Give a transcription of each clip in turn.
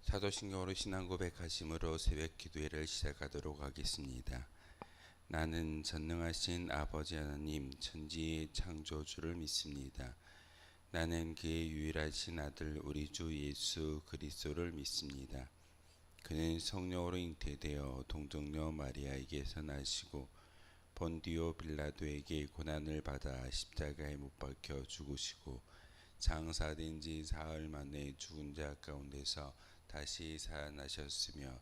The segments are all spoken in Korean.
사도신경으로 신앙 고백하심으로 새벽 기도회를 시작하도록 하겠습니다. 나는 전능하신 아버지 하나님 천지의 창조주를 믿습니다. 나는 그의 유일하신 아들 우리 주 예수 그리스도를 믿습니다. 그는 성령으로 잉태되어 동정녀 마리아에게서 나시고 본디오 빌라도에게 고난을 받아 십자가에 못 박혀 죽으시고 장사된 지 사흘 만에 죽은 자 가운데서 다시 살아나셨으며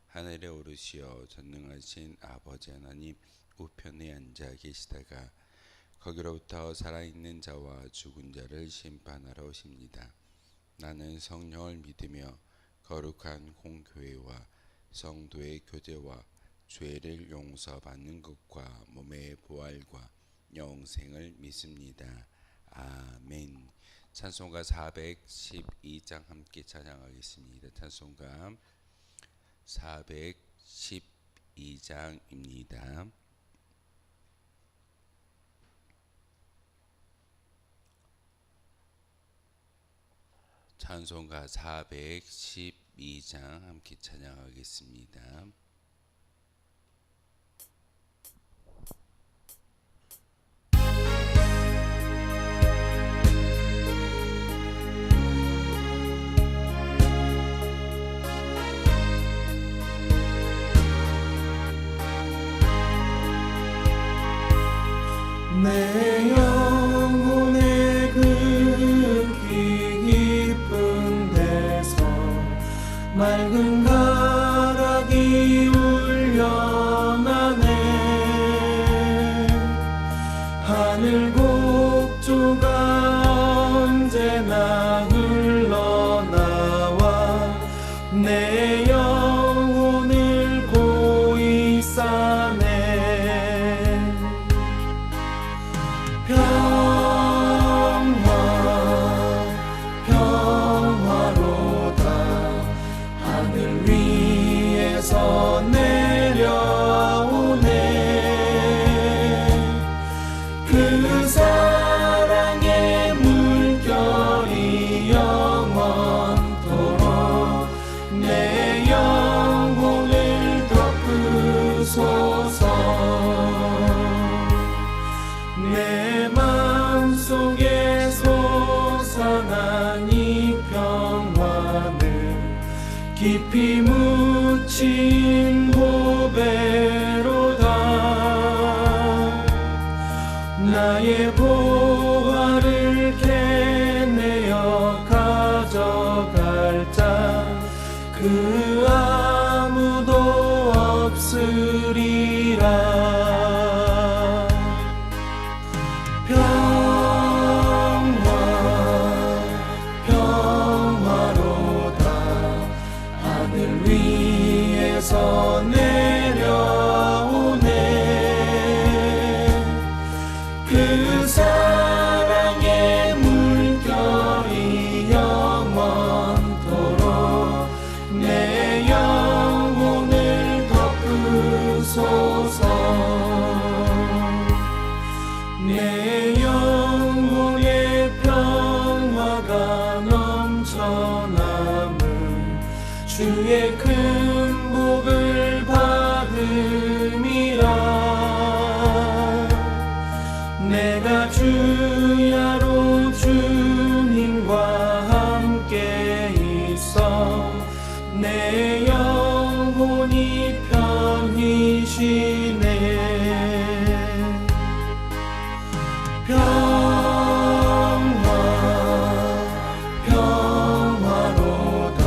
하늘에 오르시어 전능하신 아버지 하나님 우편에 앉아 계시다가 거기로부터 살아있는 자와 죽은 자를 심판하러 오십니다. 나는 성령을 믿으며 거룩한 공교회와 성도의 교제와 죄를 용서받는 것과 몸의 부활과 영생을 믿습니다. 아멘. 찬송가 412장 함께 찬양하겠습니다. 찬송가 412장입니다. 찬송가 412장 함께 찬양하겠습니다. 내 영혼의 극히 깊은 데서 맑은 가락이 울려나네. 하늘 곡조가 언제나 흘러나와 내 영혼을 고이 싸네. 평화로다 하늘 위에서 내려오네. 그 사랑의 물결이 영원토록 내 영혼을 덮으소서. 내 마음속에 솟아난 이 평화는 깊이 묻힌 보배로다. 나의 보화를 캐내어 가져갈 자 그 아무도 없으리라. 평화로다 하늘 위에서 내려오네. 그 사랑의 물결이 영원토록 내 영혼을 덮으소서. 내 영혼의 평화가 넘쳐남은 주의 큰 복을 받음이라. 내가 주야로 주님과 함께 있어 내 영혼이 편히 쉬네. 평화로다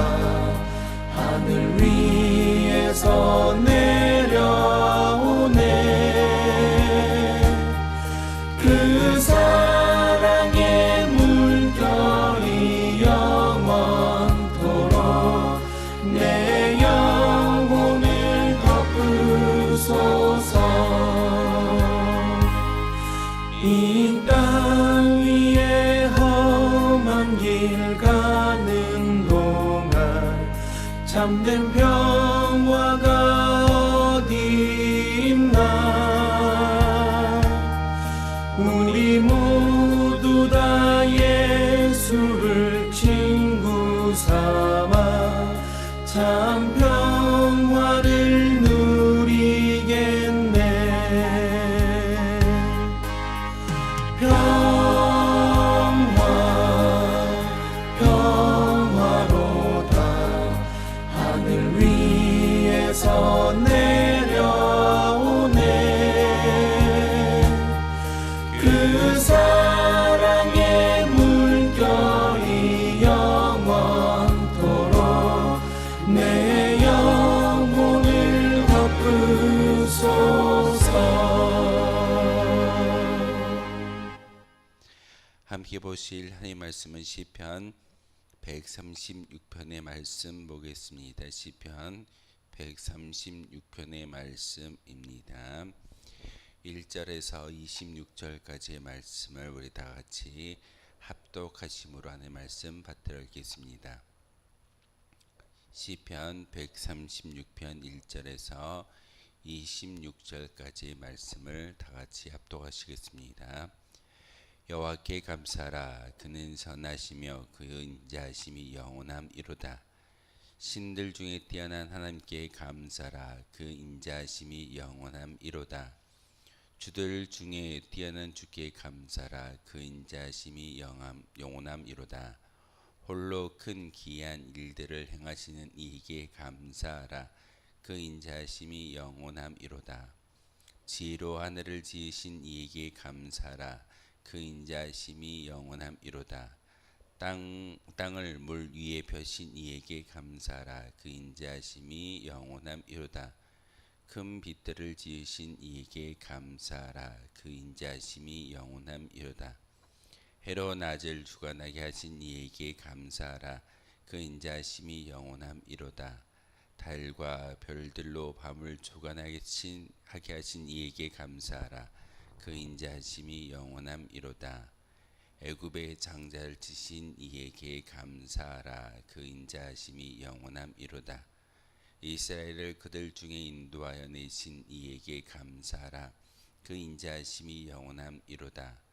하늘 위에서 내려오네. 그 사랑의 물결이 영원토록 내 영혼을 덮으소서. 이 땅 위에 험한 길 가는 동안 참된 평화가 어디 있나. 우리 모두 다 예수를 친구 삼아 함께 보실 하나님 말씀은 시편 136편의 말씀 보겠습니다. 시편 136편의 말씀입니다. 1절에서 26절까지의 말씀을 우리 다 같이 합독하심으로 하는 말씀 받들어 읽겠습니다. 시편 136편 1절에서 26절까지의 말씀을 다 같이 합독하시겠습니다. 여호와께 감사하라. 그는 선하시며 그 인자하심이 영원함이로다. 신들 중에 뛰어난 하나님께 감사하라. 그 인자하심이 영원함이로다. 주들 중에 뛰어난 주께 감사하라. 그 인자하심이 영원함이로다. 홀로 큰 기이한 일들을 행하시는 이에게 감사하라. 그 인자하심이 영원함이로다. 지혜로 하늘을 지으신 이에게 감사하라. 그 인자하심이 영원함이로다. 땅을 물 위에 펴신 이에게 감사하라. 그 인자하심이 영원함이로다. 큰 빛들을 지으신 이에게 감사하라. 그 인자하심이 영원함이로다. 해로 낮을 주관하게 하신 이에게 감사하라. 그 인자하심이 영원함이로다. 달과 별들로 밤을 주관하게 하신 이에게 감사하라. 그 인자하심이 영원함이로다. 애굽의 장자를 치신 이에게 감사하라. 그 인자하심이 영원함이로다. 이스라엘을 그들 중에 인도하여 내신 이에게 감사하라. 그 인자하심이 영원함이로다.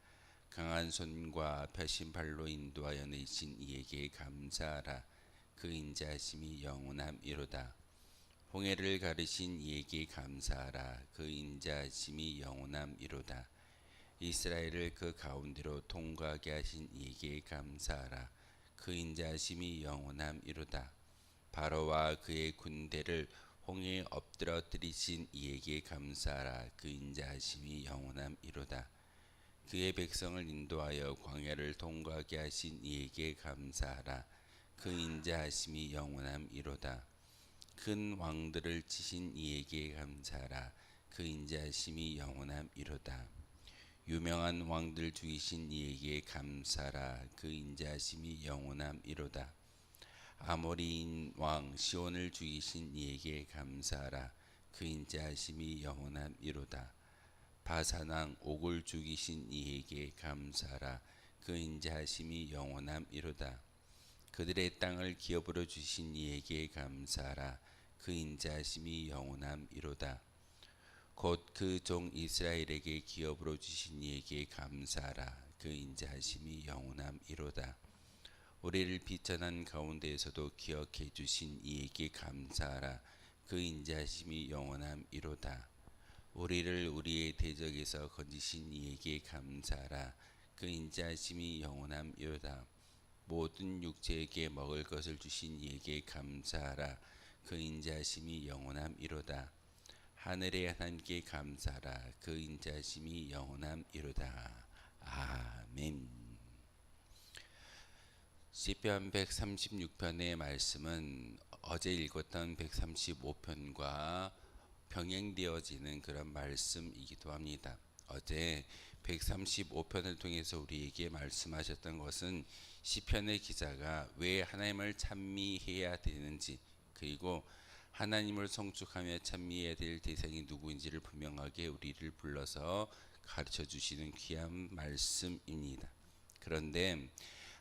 강한 손과 펴신 발로 인도하여 내신 이에게 감사하라. 그 인자하심이 영원함이로다. 홍해를 가르신 이에게 감사하라. 그 인자하심이 영원함이로다. 이스라엘을 그 가운데로 통과하게 하신 이에게 감사하라. 그 인자하심이 영원함이로다. 바로와 그의 군대를 홍해에 엎드러뜨리신 이에게 감사하라. 그 인자하심이 영원함이로다. 그의 백성을 인도하여 광야를 통과하게 하신 이에게 감사하라. 그 인자하심이 영원함이로다. 큰 왕들을 치신 이에게 감사하라. 그 인자하심이 영원함이로다. 유명한 왕들 죽이신 이에게 감사하라. 그 인자하심이 영원함이로다. 아모리인 왕 시온을 죽이신 이에게 감사하라. 그 인자하심이 영원함이로다. 바산 왕 옥을 죽이신 이에게 감사하라. 그 인자하심이 영원함이로다. 그들의 땅을 기업으로 주신 이에게 감사하라. 그 인자하심이 영원함이로다. 곧 그 종 이스라엘에게 기업으로 주신 이에게 감사하라. 그 인자하심이 영원함이로다. 우리를 비천한 가운데에서도 기억해 주신 이에게 감사하라. 그 인자하심이 영원함이로다. 우리를 우리의 대적에서 건지신 이에게 감사하라. 그 인자하심이 영원함이로다. 모든 육체에게 먹을 것을 주신 이에게 감사하라. 그 인자하심이 영원함이로다. 하늘의 하나님께 감사하라. 그 인자하심이 영원함이로다. 아멘. 시편 136편의 말씀은 어제 읽었던 135편과 병행되어지는 그런 말씀이기도 합니다. 어제 135편을 통해서 우리에게 말씀하셨던 것은 시편의 기자가 왜 하나님을 찬미해야 되는지, 그리고 하나님을 성축하며 찬미해야 될 대상이 누구인지를 분명하게 우리를 불러서 가르쳐 주시는 귀한 말씀입니다. 그런데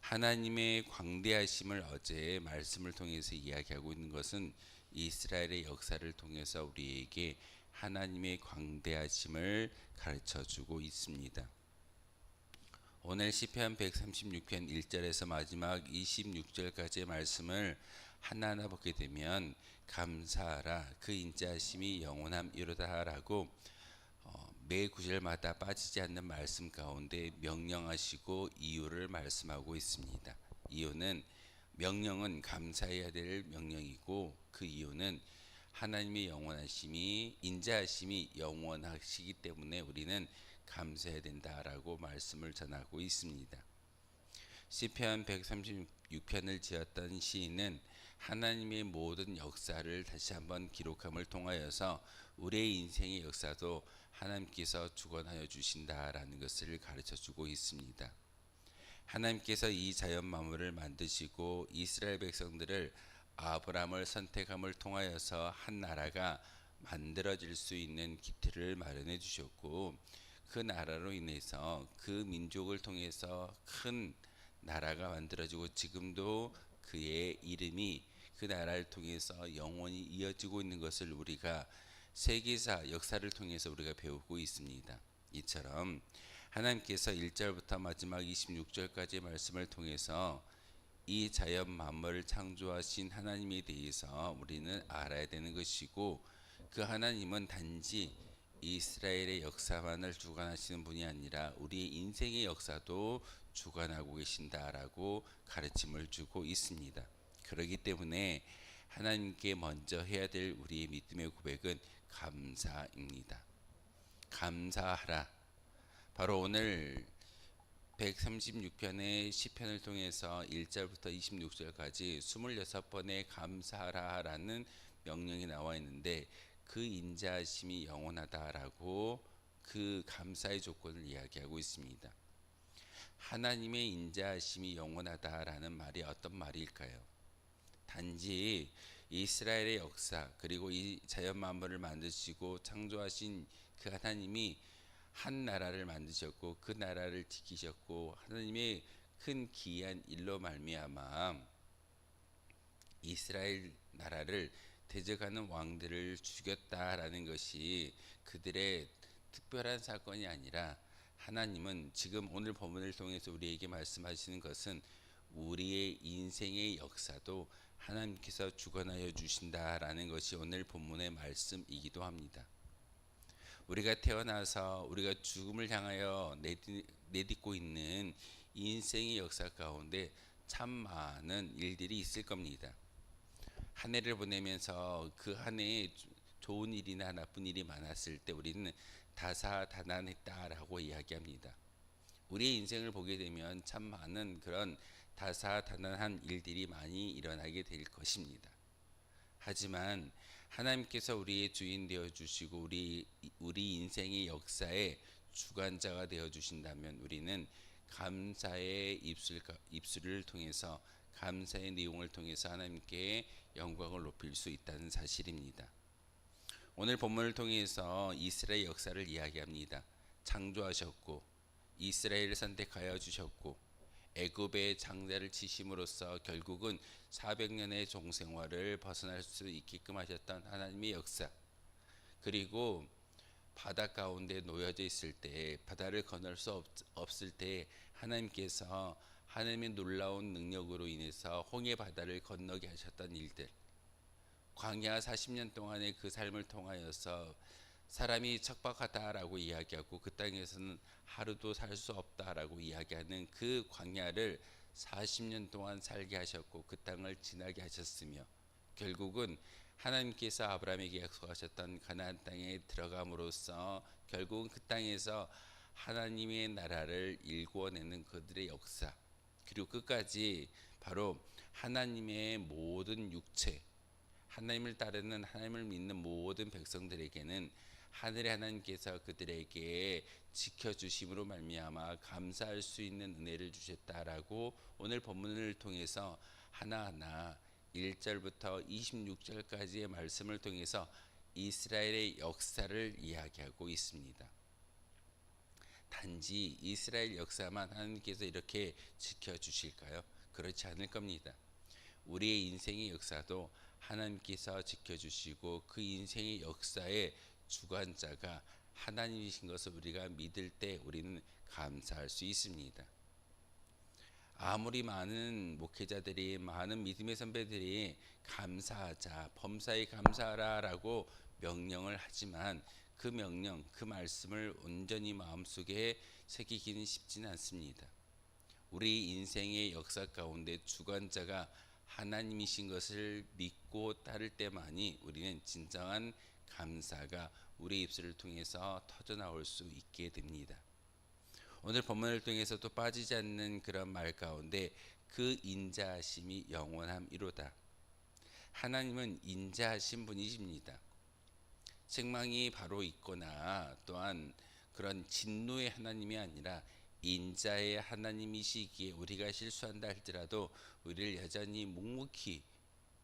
하나님의 광대하심을 어제 말씀을 통해서 이야기하고 있는 것은 이스라엘의 역사를 통해서 우리에게 하나님의 광대하심을 가르쳐 주고 있습니다. 오늘 시편 136편 1절에서 마지막 26절까지의 말씀을 하나하나 보게 되면 감사하라. 그 인자하심이 영원함이로다 라고 매 구절마다 빠지지 않는 말씀 가운데 명령하시고 이유를 말씀하고 있습니다. 이유는 명령은 감사해야 될 명령이고, 그 이유는 하나님의 영원하심이, 인자하심이 영원하시기 때문에 우리는 감사해야 된다라고 말씀을 전하고 있습니다. 시편 136편을 지었던 시인은 하나님의 모든 역사를 다시 한번 기록함을 통하여서 우리의 인생의 역사도 하나님께서 주관하여 주신다라는 것을 가르쳐 주고 있습니다. 하나님께서 이 자연 만물을 만드시고 이스라엘 백성들을 아브라함을 선택함을 통하여서 한 나라가 만들어질 수 있는 기틀을 마련해 주셨고, 그 나라로 인해서 그 민족을 통해서 큰 나라가 만들어지고, 지금도 그의 이름이 그 나라를 통해서 영원히 이어지고 있는 것을 우리가 세계사 역사를 통해서 우리가 배우고 있습니다. 이처럼 하나님께서 1절부터 마지막 26절까지의 말씀을 통해서 이 자연 만물을 창조하신 하나님에 대해서 우리는 알아야 되는 것이고, 그 하나님은 단지 이스라엘의 역사만을 주관하시는 분이 아니라 우리의 인생의 역사도 주관하고 계신다라고 가르침을 주고 있습니다. 그렇기 때문에 하나님께 먼저 해야 될 우리의 믿음의 고백은 감사입니다. 감사하라. 바로 오늘 136편의 시편을 통해서 1절부터 26절까지 26번의 감사하라라는 명령이 나와 있는데, 그 인자하심이 영원하다라고 그 감사의 조건을 이야기하고 있습니다. 하나님의 인자하심이 영원하다라는 말이 어떤 말일까요? 단지 이스라엘의 역사, 그리고 이 자연 만물을 만드시고 창조하신 그 하나님이 한 나라를 만드셨고 그 나라를 지키셨고, 하나님의 큰 기이한 일로 말미암아 이스라엘 나라를 대적하는 왕들을 죽였다라는 것이 그들의 특별한 사건이 아니라, 하나님은 지금 오늘 본문을 통해서 우리에게 말씀하시는 것은 우리의 인생의 역사도 하나님께서 주관하여 주신다라는 것이 오늘 본문의 말씀이기도 합니다. 우리가 태어나서 우리가 죽음을 향하여 내딛고 있는 인생의 역사 가운데 참 많은 일들이 있을 겁니다. 한 해를 보내면서 그 한 해에 좋은 일이나 나쁜 일이 많았을 때 우리는 다사다난했다라고 이야기합니다. 우리의 인생을 보게 되면 참 많은 그런 다사다난한 일들이 많이 일어나게 될 것입니다. 하지만 하나님께서 우리의 주인 되어 주시고 우리 인생의 역사의 주관자가 되어 주신다면, 우리는 감사의 입술을 통해서, 감사의 내용을 통해서 하나님께 영광을 높일 수 있다는 사실입니다. 오늘 본문을 통해서 이스라엘 역사를 이야기합니다. 창조하셨고 이스라엘을 선택하여 주셨고 애굽의 장자를 치심으로써 결국은 400년의 종생활을 벗어날 수 있게끔 하셨던 하나님의 역사, 그리고 바다 가운데 놓여져 있을 때, 바다를 건널 수 없을 때 하나님께서 하나님의 놀라운 능력으로 인해서 홍해 바다를 건너게 하셨던 일들, 광야 40년 동안의 그 삶을 통하여서 사람이 척박하다라고 이야기하고 그 땅에서는 하루도 살 수 없다라고 이야기하는 그 광야를 40년 동안 살게 하셨고 그 땅을 지나게 하셨으며, 결국은 하나님께서 아브라함에게 약속하셨던 가나안 땅에 들어감으로써 결국은 그 땅에서 하나님의 나라를 일구어내는 그들의 역사, 그리고 끝까지 바로 하나님의 모든 육체, 하나님을 따르는, 하나님을 믿는 모든 백성들에게는 하늘의 하나님께서 그들에게 지켜주심으로 말미암아 감사할 수 있는 은혜를 주셨다라고 오늘 본문을 통해서 하나하나 1절부터 26절까지의 말씀을 통해서 이스라엘의 역사를 이야기하고 있습니다. 단지 이스라엘 역사만 하나님께서 이렇게 지켜주실까요? 그렇지 않을 겁니다. 우리의 인생의 역사도 하나님께서 지켜주시고 그 인생의 역사의 주관자가 하나님이신 것을 우리가 믿을 때 우리는 감사할 수 있습니다. 아무리 많은 목회자들이, 많은 믿음의 선배들이 감사하자, 범사에 감사하라라고 명령을 하지만 그 명령, 그 말씀을 온전히 마음속에 새기기는 쉽지는 않습니다. 우리 인생의 역사 가운데 주관자가 하나님이신 것을 믿고 따를 때만이 우리는 진정한 감사가 우리 입술을 통해서 터져나올 수 있게 됩니다. 오늘 본문을 통해서 또 빠지지 않는 그런 말 가운데 그 인자하심이 영원함이로다. 하나님은 인자하신 분이십니다. 책망이 바로 있거나 또한 그런 진노의 하나님이 아니라 인자의 하나님이시기에 우리가 실수한다 할지라도 우리를 여전히 묵묵히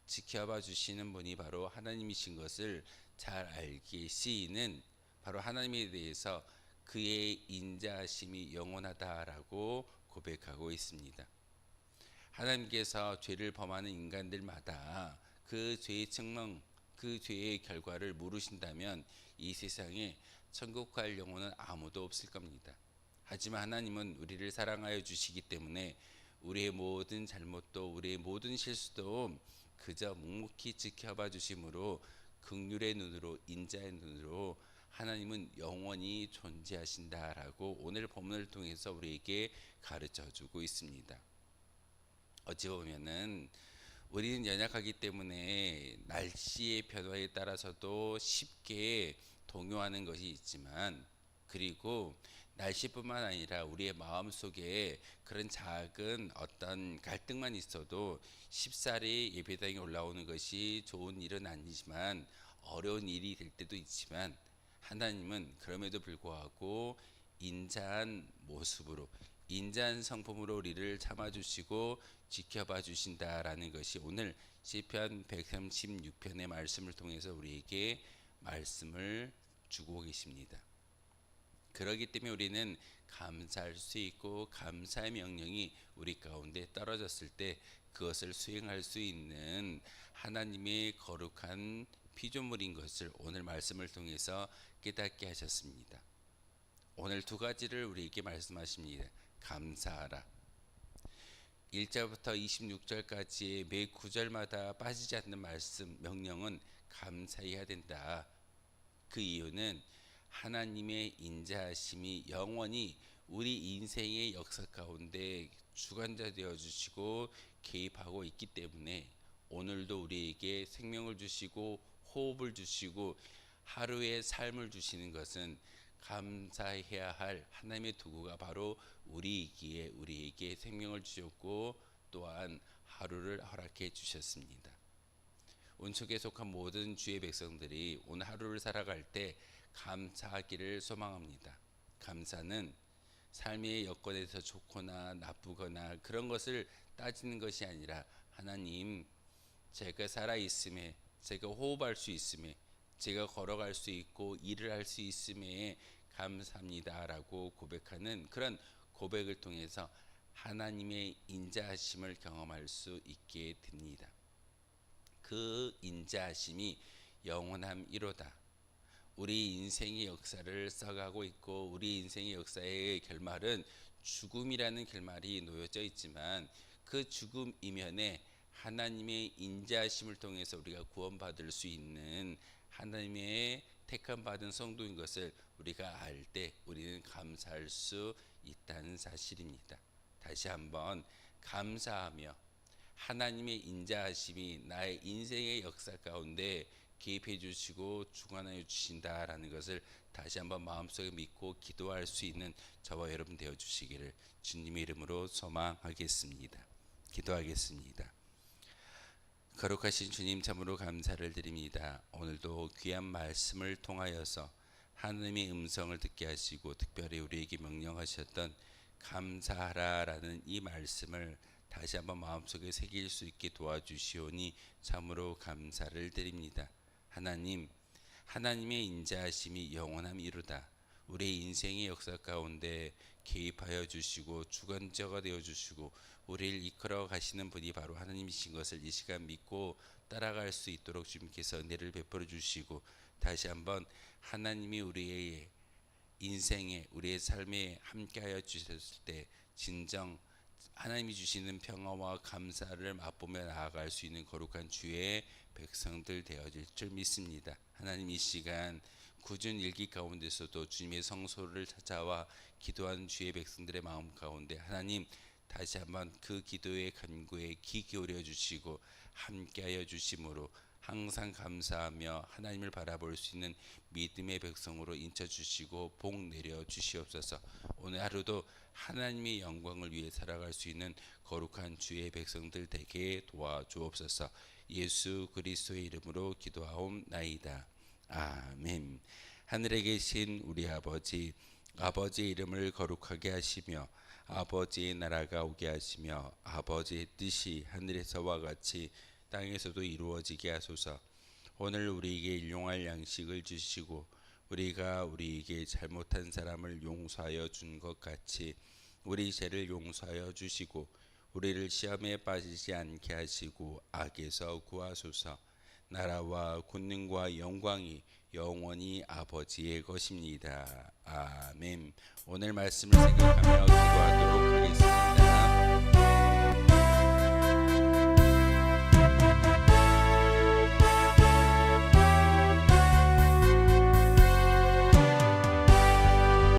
지켜봐 주시는 분이 바로 하나님이신 것을 잘 알기시는 바로 하나님에 대해서 그의 인자하심이 영원하다라고 고백하고 있습니다. 하나님께서 죄를 범하는 인간들마다 그 죄의 책망, 그 죄의 결과를 모르신다면 이 세상에 천국 갈 영혼은 아무도 없을 겁니다. 하지만 하나님은 우리를 사랑하여 주시기 때문에 우리의 모든 잘못도 우리의 모든 실수도 그저 묵묵히 지켜봐 주심으로 긍휼의 눈으로 인자의 눈으로 하나님은 영원히 존재하신다라고 오늘 본문을 통해서 우리에게 가르쳐 주고 있습니다. 어찌 보면은 우리는 연약하기 때문에 날씨의 변화에 따라서도 쉽게 동요하는 것이 있지만, 그리고 날씨뿐만 아니라 우리의 마음속에 그런 작은 어떤 갈등만 있어도 쉽사리 예배당에 올라오는 것이 좋은 일은 아니지만 어려운 일이 될 때도 있지만, 하나님은 그럼에도 불구하고 인자한 모습으로 인자한 성품으로 우리를 참아주시고 지켜봐 주신다라는 것이 오늘 시편 136편의 말씀을 통해서 우리에게 말씀을 주고 계십니다. 그렇기 때문에 우리는 감사할 수 있고, 감사의 명령이 우리 가운데 떨어졌을 때 그것을 수행할 수 있는 하나님의 거룩한 피조물인 것을 오늘 말씀을 통해서 깨닫게 하셨습니다. 오늘 두 가지를 우리에게 말씀하십니다. 감사하라. 1절부터 26절까지의 매 구절마다 빠지지 않는 말씀, 명령은 감사해야 된다. 그 이유는 하나님의 인자하심이 영원히 우리 인생의 역사 가운데 주관자 되어 주시고 개입하고 있기 때문에 오늘도 우리에게 생명을 주시고 호흡을 주시고 하루의 삶을 주시는 것은 감사해야 할 하나님의 도구가 바로 우리이기에 우리에게 생명을 주셨고 또한 하루를 허락해 주셨습니다. 온속에 속한 모든 주의 백성들이 오늘 하루를 살아갈 때 감사하기를 소망합니다. 감사는 삶의 여건에서 좋거나 나쁘거나 그런 것을 따지는 것이 아니라, 하나님, 제가 살아있음에, 제가 호흡할 수 있음에, 제가 걸어갈 수 있고 일을 할 수 있음에 감사합니다 라고 고백하는 그런 고백을 통해서 하나님의 인자하심을 경험할 수 있게 됩니다. 그 인자하심이 영원함이로다. 우리 인생의 역사를 써가고 있고 우리 인생의 역사의 결말은 죽음이라는 결말이 놓여져 있지만, 그 죽음 이면에 하나님의 인자하심을 통해서 우리가 구원받을 수 있는 하나님의 택함 받은 성도인 것을 우리가 알 때 우리는 감사할 수 있다는 사실입니다. 다시 한번 감사하며 하나님의 인자하심이 나의 인생의 역사 가운데 개입해 주시고 주관하여 주신다라는 것을 다시 한번 마음속에 믿고 기도할 수 있는 저와 여러분 되어 주시기를 주님의 이름으로 소망하겠습니다. 기도하겠습니다. 거룩하신 주님, 참으로 감사를 드립니다. 오늘도 귀한 말씀을 통하여서 하나님의 음성을 듣게 하시고 특별히 우리에게 명령하셨던 감사하라라는 이 말씀을 다시 한번 마음속에 새길 수 있게 도와주시오니 참으로 감사를 드립니다. 하나님, 하나님의 인자하심이 영원함이로다. 우리 인생의 역사 가운데 개입하여 주시고 주관자가 되어 주시고 우리를 이끌어 가시는 분이 바로 하나님이신 것을 이 시간 믿고 따라갈 수 있도록 주님께서 은혜를 베풀어 주시고, 다시 한번 하나님이 우리의 인생에 우리의 삶에 함께하여 주셨을 때 진정 하나님이 주시는 평화와 감사를 맛보며 나아갈 수 있는 거룩한 주의 백성들 되어질 줄 믿습니다. 하나님, 이 시간 굳은 일기 가운데서도 주님의 성소를 찾아와 기도하는 주의 백성들의 마음 가운데 하나님 다시 한번 그 기도의 간구에 귀 기울여 주시고 함께하여 주심으로 항상 감사하며 하나님을 바라볼 수 있는 믿음의 백성으로 인쳐 주시고 복 내려 주시옵소서. 오늘 하루도 하나님의 영광을 위해 살아갈 수 있는 거룩한 주의 백성들 되게 도와주옵소서. 예수 그리스도의 이름으로 기도하옵나이다. 아멘. 하늘에 계신 우리 아버지, 아버지의 이름을 거룩하게 하시며 아버지의 나라가 오게 하시며 아버지의 뜻이 하늘에서와 같이 땅에서도 이루어지게 하소서. 오늘 우리에게 일용할 양식을 주시고 우리가 우리에게 잘못한 사람을 용서하여 준 것 같이 우리 죄를 용서하여 주시고 우리를 시험에 빠지지 않게 하시고 악에서 구하소서. 나라와 권능과 영광이 영원히 아버지의 것입니다. 아멘. 오늘 말씀을 생각하며 기도하도록 하겠습니다.